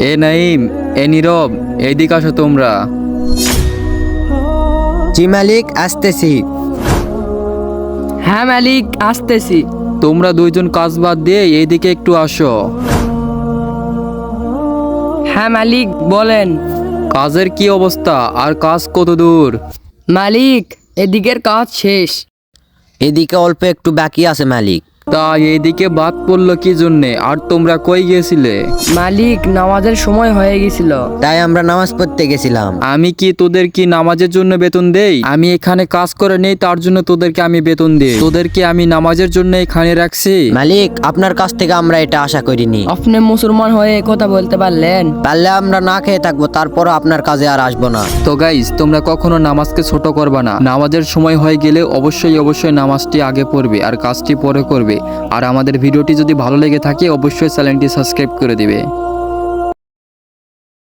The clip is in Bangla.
এ নাইম, এ নীরব, এইদিকে আসো তোমরা। জি মালিক, আসতেছি। হ্যাঁ মালিক, আসতেছি। তোমরা দুইজন কাজ বাদ দিয়ে এইদিকে একটু আসো। হ্যাঁ মালিক, বলেন। কাজের কি অবস্থা আর কাজ কত দূর? মালিক, এদিকের কাজ শেষ। এদিকে অল্প একটু বাকি আছে মালিক। তা এইদিকে বাদ পড়লো কি জন্যে? আর তোমরা কই গিয়েছিলে? মালিক, নামাজের সময় হয়ে গেছিল। তাই আমরা নামাজ পড়তে গেছিলাম। আমি কি তোদের কি নামাজের জন্য বেতন দেই? আমি এখানে কাজ করে নেই তার জন্য তোদেরকে আমি বেতন দিই? তোদেরকে আমি নামাজের জন্য এখানে রাখছি? মালিক, আপনার কাছ থেকে আমরা এটা আশা করিনি। আপনি মুসলমান হয়ে এ কথা বলতে পারলেন? পারলে আমরা না খেয়ে থাকবো, তারপরও আপনার কাজে আর আসবো না। তো গাইস, তোমরা কখনো নামাজকে ছোট করবা না। নামাজের সময় হয়ে গেলে অবশ্যই নামাজটি আগে পড়বে আর কাজটি পরে করবে। আর আমাদের ভিডিওটি যদি ভালো লেগে থাকে অবশ্যই চ্যানেলটি সাবস্ক্রাইব করে দিবে।